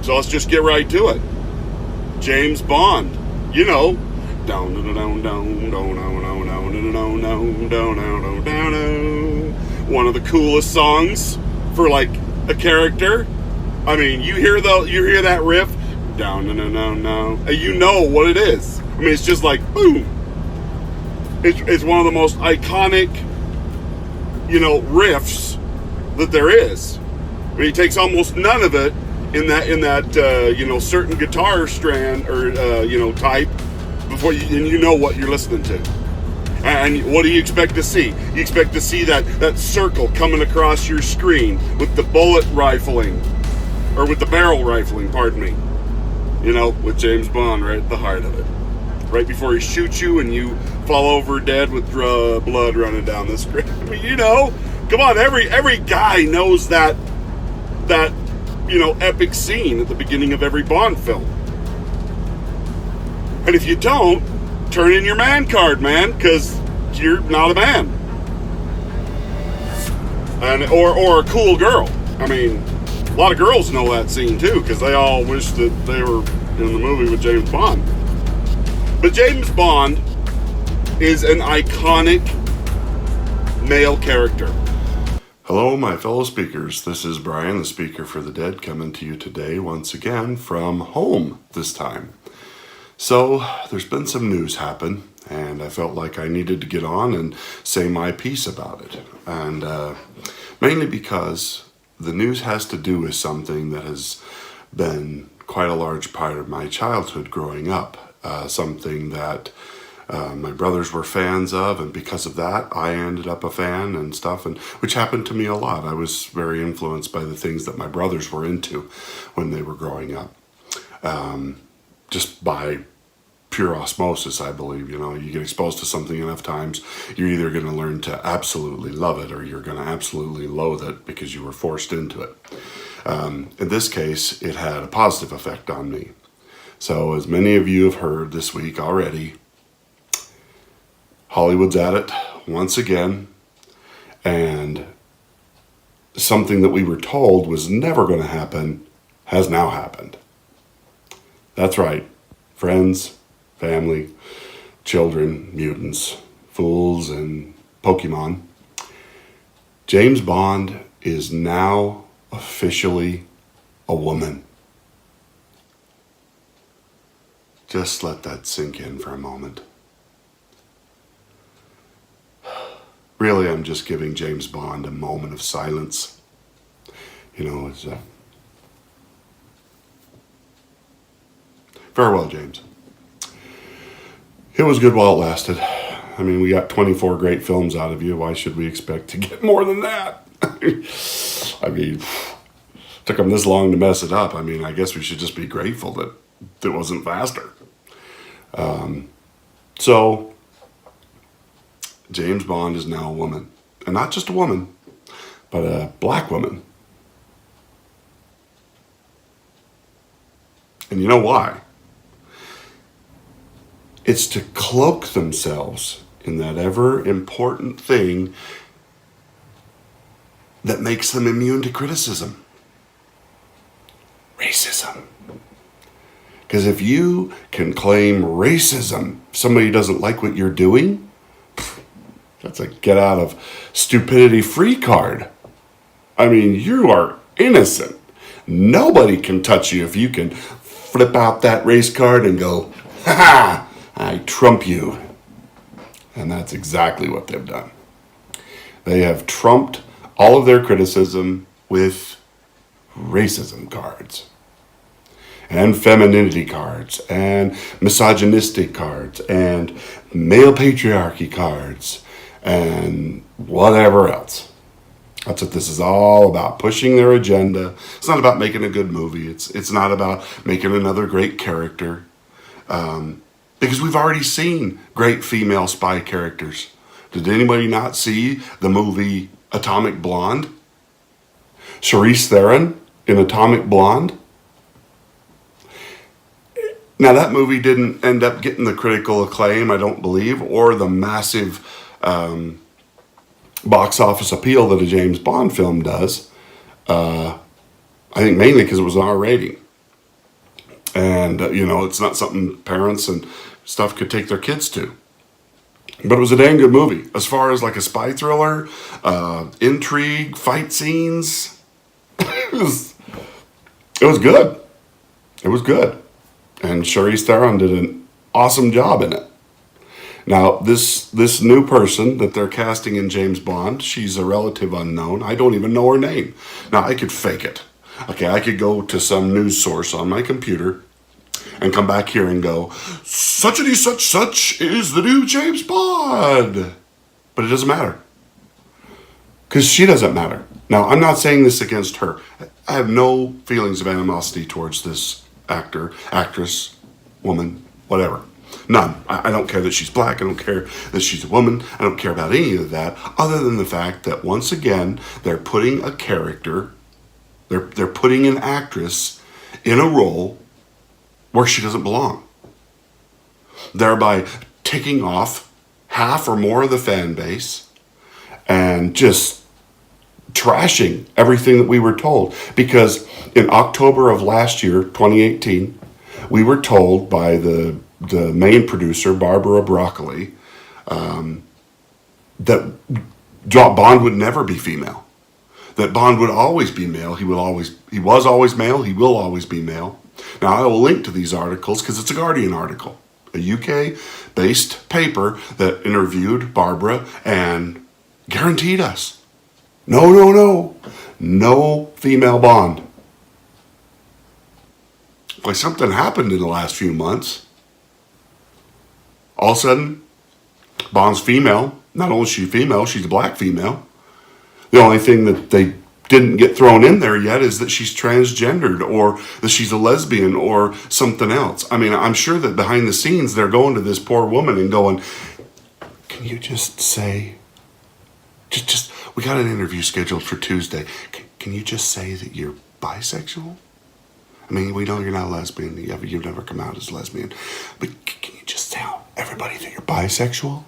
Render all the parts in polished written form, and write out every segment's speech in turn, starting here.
So let's just get right to it. James Bond, you know, one of the coolest songs for like a character. I mean, you hear that riff, and you know what it is. I mean, it's just like boom. It's one of the most iconic, riffs that there is. I mean, he takes almost none of it in that certain guitar strand or type before you know what you're listening to. And what do you expect to see? You expect to see that circle coming across your screen with the bullet rifling, or with the barrel rifling, pardon me. With James Bond right at the heart of it. Right before he shoots you and you fall over dead with blood running down the screen. I mean, come on, every guy knows that epic scene at the beginning of every Bond film. And if you don't, turn in your man card, man, because you're not a man. Or a cool girl. I mean, a lot of girls know that scene too, because they all wish that they were in the movie with James Bond. But James Bond is an iconic male character. Hello, my fellow speakers. This is Brian, the speaker for the dead, coming to you today once again from home this time. So, there's been some news happen, and I felt like I needed to get on and say my piece about it. And mainly because the news has to do with something that has been quite a large part of my childhood growing up. Something that my brothers were fans of, and because of that, I ended up a fan and stuff, and which happened to me a lot. I was very influenced by the things that my brothers were into when they were growing up. Just by pure osmosis, I believe. You get exposed to something enough times, you're either going to learn to absolutely love it, or you're going to absolutely loathe it because you were forced into it. In this case, it had a positive effect on me. So, as many of you have heard this week already, Hollywood's at it once again, and something that we were told was never going to happen has now happened. That's right, friends, family, children, mutants, fools, and Pokemon. James Bond is now officially a woman. Just let that sink in for a moment. Really, I'm just giving James Bond a moment of silence. It's farewell, James. It was good while it lasted. I mean, we got 24 great films out of you. Why should we expect to get more than that? I mean, took them this long to mess it up. I mean, I guess we should just be grateful that it wasn't faster. So, James Bond is now a woman. And not just a woman, but a black woman. And you know why? It's to cloak themselves in that ever important thing that makes them immune to criticism. Racism. Because if you can claim racism, if somebody doesn't like what you're doing, that's a get out of stupidity free card. I mean, you are innocent. Nobody can touch you if you can flip out that race card and go, ha ha, I trump you. And that's exactly what they've done. They have trumped all of their criticism with racism cards. And femininity cards, and misogynistic cards, and male patriarchy cards, and whatever else. That's what this is all about, pushing their agenda. It's not about making a good movie. It's not about making another great character. Because we've already seen great female spy characters. Did anybody not see the movie Atomic Blonde? Charlize Theron in Atomic Blonde? Now, that movie didn't end up getting the critical acclaim, I don't believe, or the massive box office appeal that a James Bond film does. I think mainly because it was an R rating. And, it's not something parents and stuff could take their kids to. But it was a dang good movie. As far as like a spy thriller, intrigue, fight scenes, it was good. It was good. And Charlize Theron did an awesome job in it. Now, this new person that they're casting in James Bond, she's a relative unknown. I don't even know her name. Now, I could fake it. Okay, I could go to some news source on my computer and come back here and go, such and such is the new James Bond. But it doesn't matter. Because she doesn't matter. Now, I'm not saying this against her. I have no feelings of animosity towards this actor, actress, woman, whatever. None. I don't care that she's black. I don't care that she's a woman. I don't care about any of that, other than the fact that, once again, they're putting a character, they're putting an actress in a role where she doesn't belong, thereby ticking off half or more of the fan base and just trashing everything that we were told. Because in October of last year, 2018, we were told by the main producer, Barbara Broccoli, that Bond would never be female. That Bond would always be male. He was always male. He will always be male. Now, I will link to these articles because it's a Guardian article, a UK-based paper that interviewed Barbara and guaranteed us, no female Bond. Like, something happened in the last few months. All of a sudden, Bond's female. Not only is she female, she's a black female. The only thing that they didn't get thrown in there yet is that she's transgendered or that she's a lesbian or something else. I mean, I'm sure that behind the scenes they're going to this poor woman and going, can you just say, just we got an interview scheduled for Tuesday. Can you just say that you're bisexual? I mean, we know you're not a lesbian. You've never come out as a lesbian. But can you just tell everybody that you're bisexual?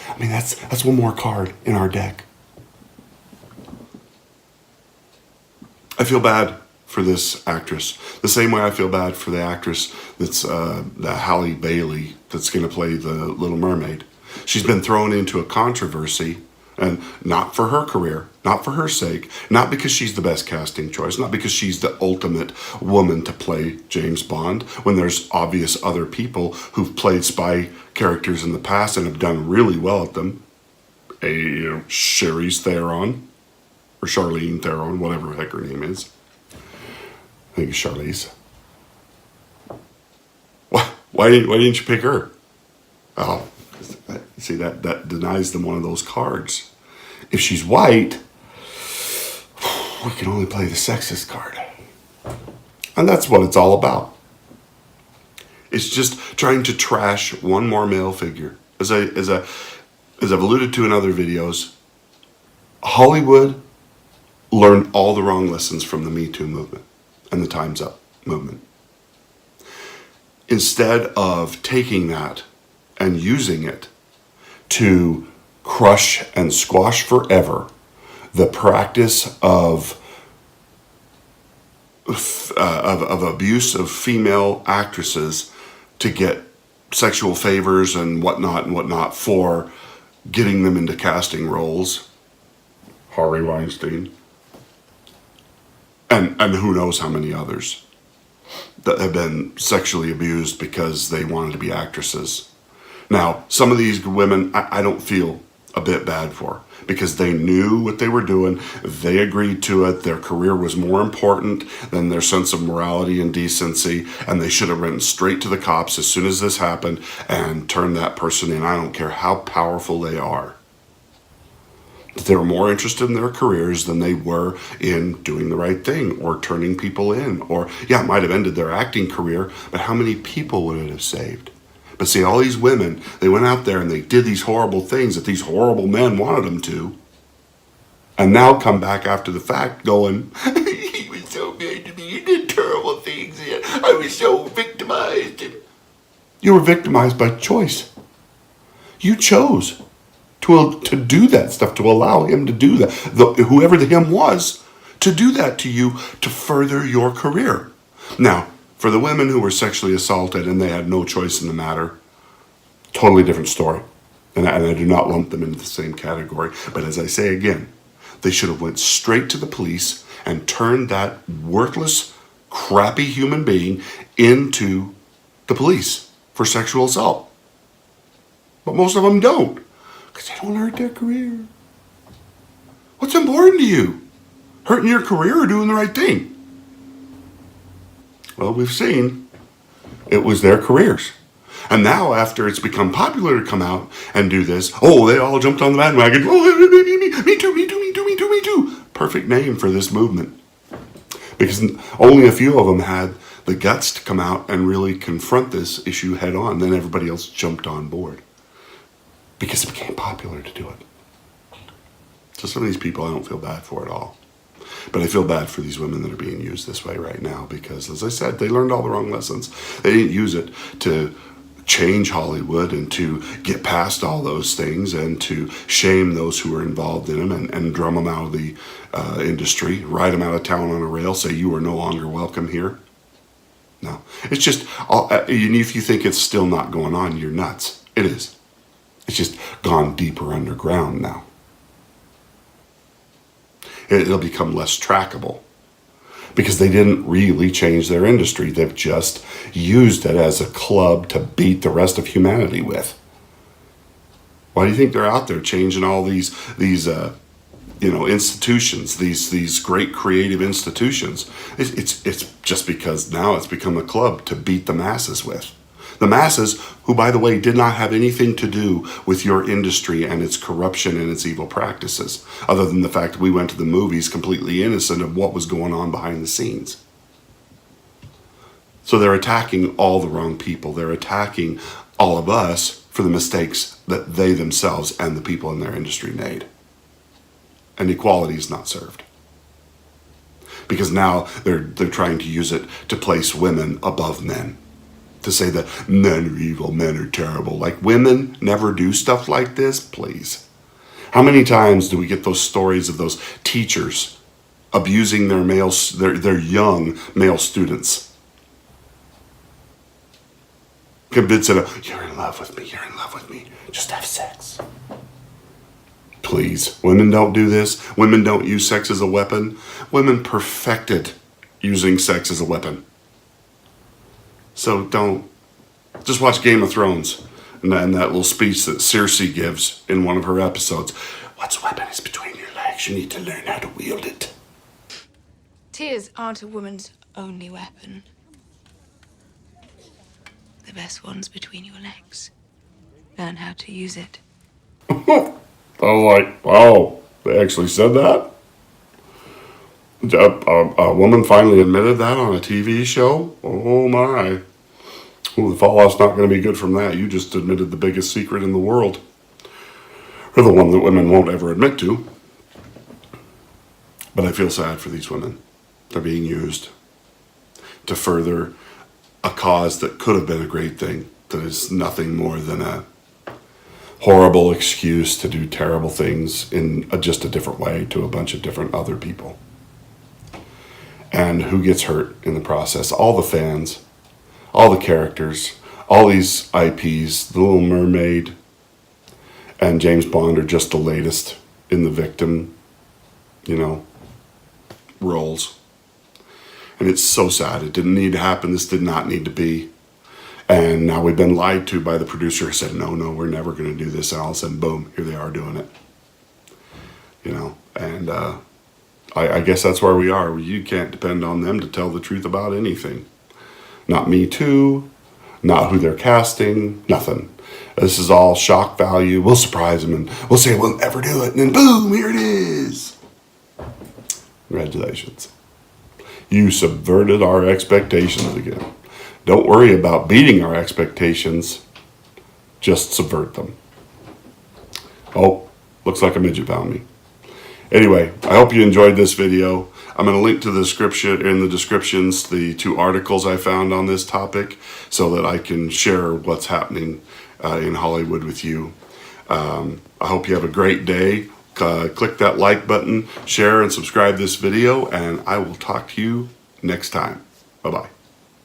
I mean, that's one more card in our deck. I feel bad for this actress. The same way I feel bad for the actress that's the Halle Bailey that's going to play the Little Mermaid. She's been thrown into a controversy, and not for her career, not for her sake, not because she's the best casting choice, not because she's the ultimate woman to play James Bond, when there's obvious other people who've played spy characters in the past and have done really well at them. Charlize Theron. Or Charlene Theron, whatever the heck her name is. I think it's Charlize. Why didn't you pick her? Oh, see, that denies them one of those cards. If she's white, we can only play the sexist card. And that's what it's all about. It's just trying to trash one more male figure. As I've alluded to in other videos, Hollywood learned all the wrong lessons from the Me Too movement and the Time's Up movement. Instead of taking that and using it to crush and squash forever the practice of abuse of female actresses to get sexual favors and whatnot for getting them into casting roles. Harvey Weinstein. And who knows how many others that have been sexually abused because they wanted to be actresses. Now, some of these women, I don't feel a bit bad for, because they knew what they were doing. They agreed to it. Their career was more important than their sense of morality and decency, and they should have written straight to the cops as soon as this happened and turned that person in. I don't care how powerful they are. They were more interested in their careers than they were in doing the right thing or turning people in. Or, yeah, it might have ended their acting career, but how many people would it have saved? But see, all these women, they went out there and they did these horrible things that these horrible men wanted them to, and now come back after the fact going, he was so good to me, he did terrible things, and I was so victimized. You were victimized by choice. You chose to do that stuff, to allow him to do that, whoever the him was, to do that to you to further your career. Now, For the women who were sexually assaulted and they had no choice in the matter, totally different story. And I do not lump them into the same category. But as I say again, they should have went straight to the police and turned that worthless, crappy human being into the police for sexual assault. But most of them don't, because they don't hurt their career. What's important to you? Hurting your career or doing the right thing? Well, we've seen it was their careers. And now, after it's become popular to come out and do this, oh, they all jumped on the bandwagon. Oh, me too, me too, me too, me too, me too. Perfect name for this movement. Because only a few of them had the guts to come out and really confront this issue head on. Then everybody else jumped on board. Because it became popular to do it. So some of these people I don't feel bad for at all. But I feel bad for these women that are being used this way right now because, as I said, they learned all the wrong lessons. They didn't use it to change Hollywood and to get past all those things and to shame those who were involved in them and drum them out of the industry, ride them out of town on a rail, say you are no longer welcome here. No. It's just, if you think it's still not going on, you're nuts. It is. It's just gone deeper underground now. It'll become less trackable because they didn't really change their industry. They've just used it as a club to beat the rest of humanity with. Why do you think they're out there changing all these institutions, these great creative institutions? It's just because now it's become a club to beat the masses with. The masses, who, by the way, did not have anything to do with your industry and its corruption and its evil practices, other than the fact that we went to the movies completely innocent of what was going on behind the scenes. So they're attacking all the wrong people. They're attacking all of us for the mistakes that they themselves and the people in their industry made. And equality is not served. Because now they're trying to use it to place women above men. To say that men are evil, men are terrible. Like women never do stuff like this, please. How many times do we get those stories of those teachers abusing their young male students? Convincing them, you're in love with me, just have sex. Please, women don't do this. Women don't use sex as a weapon. Women perfected using sex as a weapon. So don't, just watch Game of Thrones and that little speech that Cersei gives in one of her episodes. What's weapon is between your legs. You need to learn how to wield it. Tears aren't a woman's only weapon. The best one's between your legs. Learn how to use it. I was like, wow, they actually said that? A woman finally admitted that on a TV show? Oh my. Well, the fallout's not going to be good from that. You just admitted the biggest secret in the world. Or the one that women won't ever admit to. But I feel sad for these women. They're being used to further a cause that could have been a great thing. That is nothing more than a horrible excuse to do terrible things in just a different way to a bunch of different other people. And who gets hurt in the process? All the fans, all the characters, all these IPs, The Little Mermaid and James Bond are just the latest in the victim, roles. And it's so sad. It didn't need to happen. This did not need to be. And now we've been lied to by the producer who said, no, we're never going to do this. And all of a sudden, boom, here they are doing it. And I guess that's where we are. You can't depend on them to tell the truth about anything. Not Me Too, not who they're casting, nothing. This is all shock value. We'll surprise them and we'll say we'll never do it. And then boom, here it is. Congratulations. You subverted our expectations again. Don't worry about beating our expectations. Just subvert them. Oh, looks like a midget found me. Anyway, I hope you enjoyed this video. I'm going to link to the descriptions the 2 articles I found on this topic so that I can share what's happening in Hollywood with you. I hope you have a great day. Click that like button, share and subscribe this video, and I will talk to you next time. Bye-bye.